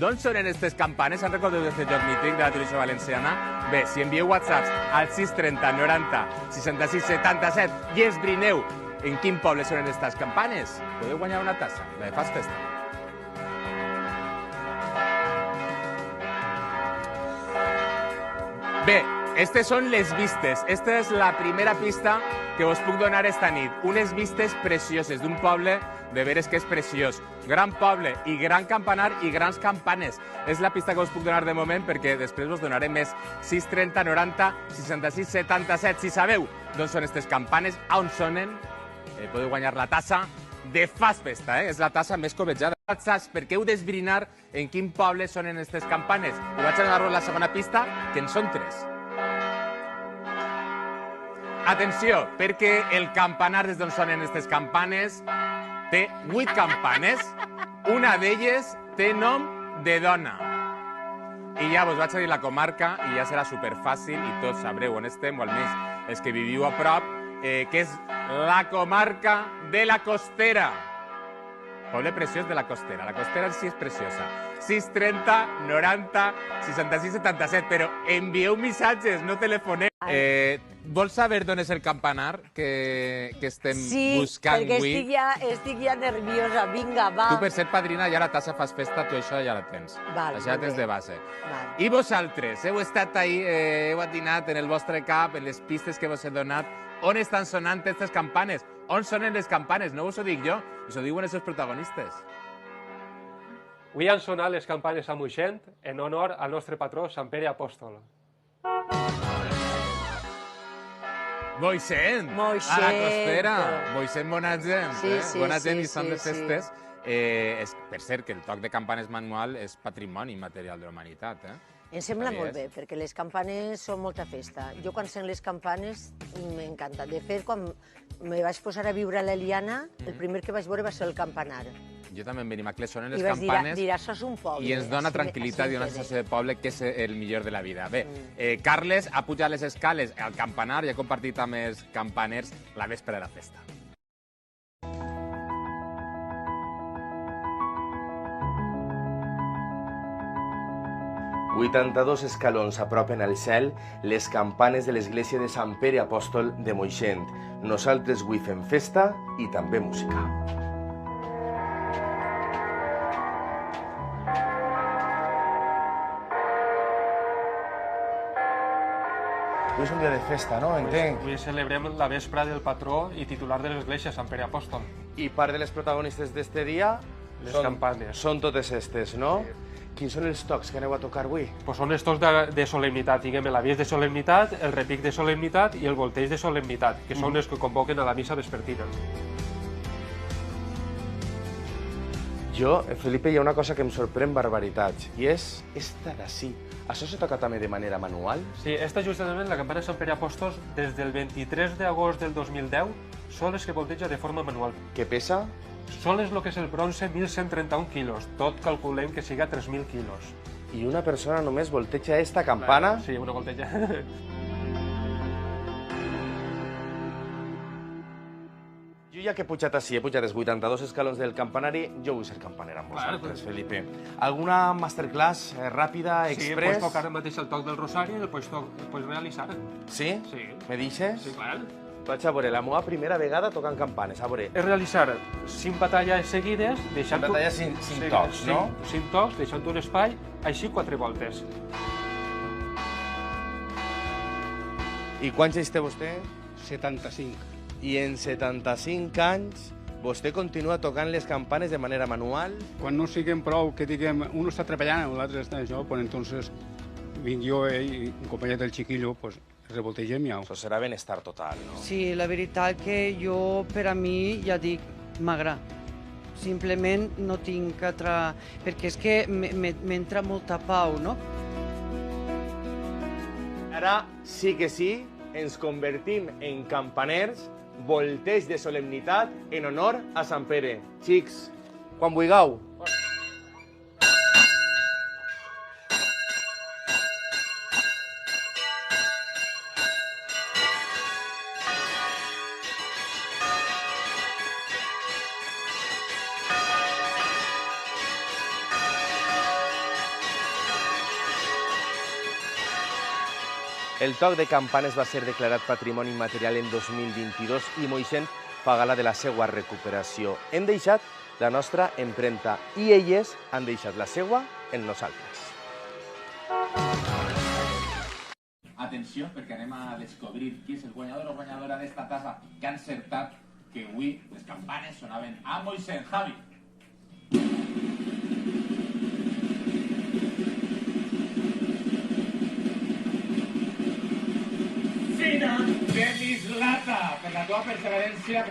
D'on sonen aquestes campanes? Han recordat aquest joc mític de la televisió valenciana? Bé, si envieu whatsapps al 630 90 66 77 i esbrineu en quin poble sonen aquestes campanes, podeu guanyar una tassa, la de Fas Festa. Bé, aquestes són les vistes. Esta és la primera pista que us puc donar esta nit. Unes vistes precioses d'un poble de veres que és preciós. Gran poble i gran campanar i grans campanes. És la pista que us puc donar de moment perquè després us donaré més. 630 90 66 77. Si sabeu d'on són aquestes campanes, on sonen, podeu guanyar la tassa de Fas Festa. És la tassa més cobejada. Perquè heu d'esbrinar en quin poble sonen aquestes campanes. I vaig a donar-vos la segona pista, que en són 3. Atenció, perquè el campanar des d'on sonen aquestes campanes té 8 campanes. Una d'elles té nom de dona. I ja vos vaig a dir la comarca i ja serà superfàcil i tots sabreu on estem, o almenys els que viviu a prop, que és la comarca de la Costera. Poble preciós de la Costera. La Costera en si és preciosa. 630 90 66 77, però envieu missatges, no telefoneu. Vols saber d'on és el campanar que estem buscant avui? Sí, perquè estic ja nerviosa. Vinga, va. Tu, per ser padrina, ja la tassa Fas Festa, tu això ja la tens. Això ja tens de base. I vosaltres, heu estat ahí, heu atinat en el vostre cap, en les pistes que vos he donat, on estan sonant aquestes campanes? On sonen les campanes? No us ho dic jo, us ho diuen els seus protagonistes. Avui han sonat les campanes a Moixent en honor al nostre patró, Sant Pere Apòstol. Moixent! A la Costera! Moixent, bona gent. Bona gent i són de festes. Per cert, que el toc de campanes manual és patrimoni material de la humanitat. Em sembla molt bé, perquè les campanes són molta festa. Jo quan sent les campanes m'encanta. De fet, quan me vaig posar a viure a l'Eliana, el primer que vaig veure va ser el campanar. Jo també en Benimaclet sonen les campanes i això és un poble. I ens dona tranquil·litat i una sensació de poble que és el millor de la vida. Bé, Carles ha pujat les escales al campanar i ha compartit amb els campaners la vespra de la festa. ...82 escalons apropen al cel les campanes de l'església de Sant Pere Apòstol de Moixent. Nosaltres avui fem festa i també música. Avui és un dia de festa, no? Entenc. Avui celebrem la vespra del patró i titular de l'església, Sant Pere Apòstol. I part de les protagonistes d'este dia... Les campanes. Són totes estes, no? Quins són els tocs que aneu a tocar avui? Pues són els tocs de solemnitat, diguem, l'avís de solemnitat, el repic de solemnitat i el volteig de solemnitat, que són els que convoquen a la missa vespertina. Jo, Felipe, hi ha una cosa que em sorprèn barbaritats, i és esta d'ací. Això se toca també de manera manual? Sí, esta justament, la campana de Sant Pere Apòstol, des del 23 d'agost del 2010, són les que volteja de forma manual. Què pesa? Són el que és el bronze 1.131 quilos, tot calculem que siga 3.000 quilos. I una persona només volteja esta campana? Sí, una volteja. Jo ja que he pujat així, he pujat els 82 escalons del campanari, jo vull ser campaner amb vosaltres, Felipe. Alguna masterclass ràpida, express? Sí, pots tocar mateix el toc del rosari i el pots realitzar. Sí? Sí. Me deixes? Sí, clar. Vaig a veure, la meva primera vegada tocant campanes, a veure. És realitzar 5 batalles seguides, deixant... 5 batalles, 5 tocs, no? 5 tocs, deixant un espai, així 4 voltes. I quants anys té vostè? 75. I en 75 anys vostè continua tocant les campanes de manera manual? Quan no siguem prou, que diguem, un està treballant, l'altre està això, pues entonces vinc jo i acompanyat del xiquillo, pues revoltegem ja. Això serà benestar total, no? Sí, la veritat que jo, per a mi, ja dic, m'agrada. Simplement no tinc altra... perquè és que m'entra molta pau, no? Ara sí que sí, ens convertim en campaners, volteig de solemnitat en honor a Sant Pere. Xics, quan vulgueu. El toc de campanes va ser declarat Patrimoni Immaterial en 2022 i Moixent fa gala de la seva recuperació. Hem deixat la nostra empremta i elles han deixat la seva en nosaltres. Atenció, perquè anem a descobrir qui és el guanyador o guanyadora d'esta tassa que ha encertat que avui les campanes sonaven a Moixent. Javi. Fina de Mislata, per la teva perseverància.